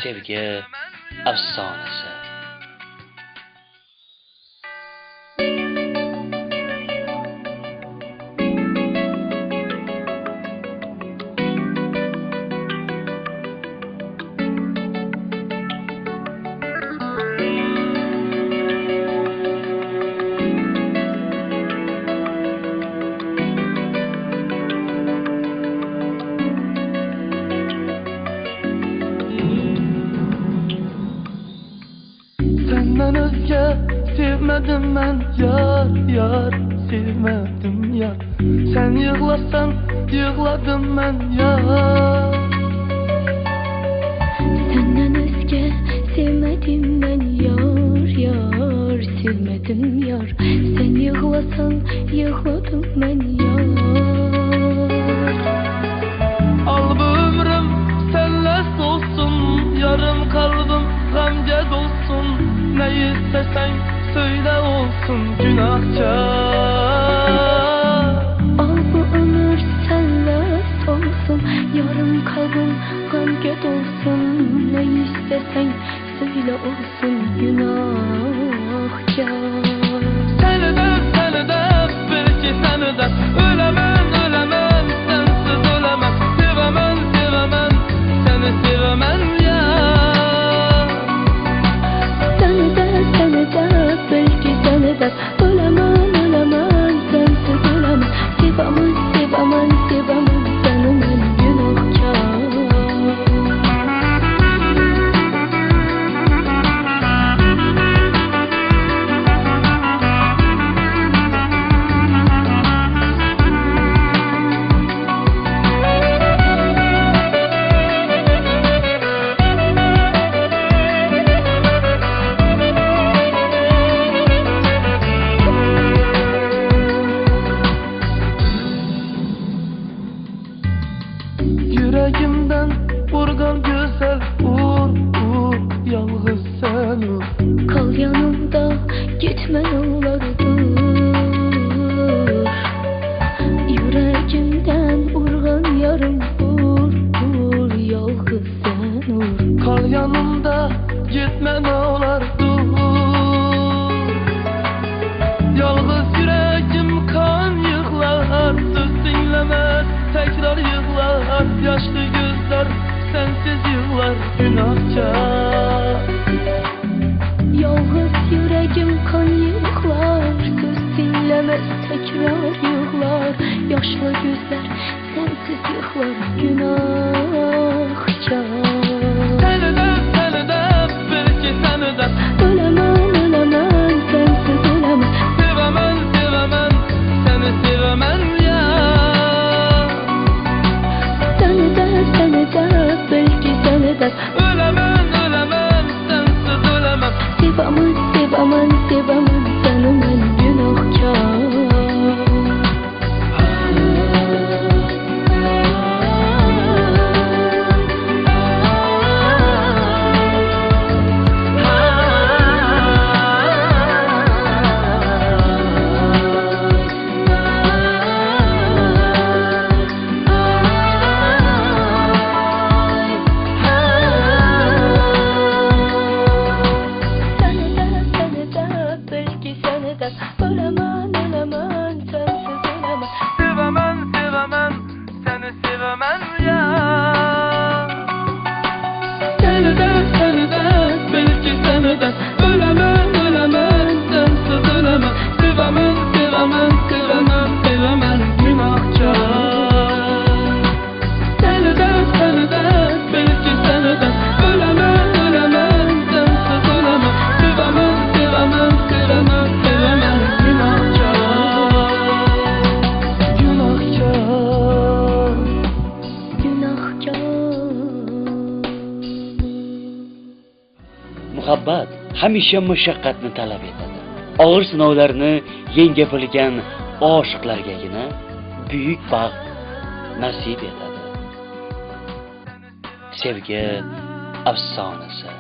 sevgi afsonasi. Senden özge sevmedim ben yar yar, sevmedim yar. Sen yığlasan yığladım ben yar. Senden özge sevmedim ben yar yar, sevmedim yar. Sen yığlasan yığladım ben yar. Al bu ömrüm senle solsun, yarım kalbim gamge dolsun. Ne istesen söyle olsun günahkar. Al bu ömür senle solsun, yarım kalbim gamge dolsun. Ne istesen söyle olsun günahkar. Seni de belki seni de ölemem ölemem, sensiz ölemem. Sevemem sevemem, seni sevemem ya. Seni de belki seni de ölemem ölemem, sensiz ölemem. Sevemem sevemem sevemem, seni ben günahkar. Yüreğimden vurgan güzel vur vur, yalnız sen ol. Kal yanımda gitme yollardır. Yüreğimden vurgan yarım vur vur, yalnız sen ol. Kal yanımda gitme ne olar dur. Yalnız yüreğim kan yığlar, söz dinlemez tekrar yığlar. Yaşlı gözler sensiz yığlar günahkar. Yalnız yüreğim kan yığlar, söz dinlemez tekrar yığlar. Yaşlı gözler sensiz yığlar günahkar. Seni de belki seni de Ölemem ölemem, sensiz ölemem. sevemem sevemem, seni sevemem ya. Seni de belki seni de Ölemem ölemem, sensiz ölemem. sevemem sevemem sevemem, seni ben günahkar. Belki seni de ölemem ölemem, sensiz ölemem. Sevemem sevemem, seni sevemem ya. Seni de belki seni de ölemem ölemem, sensiz ölemem. Sevemem sevemem sevemem sevemem günahkar. Seni de belki seni de ölemem ölemem, sensiz ölemem. Sevemem sevemem sevemem sevemem günahkar. Muhabbat hamisha mashaqqatni talab etadi. Og'ir sinovlarni yenga bilgan oshiqlargagina buyuk baxt nasib etadi. Sevgi afsonasi.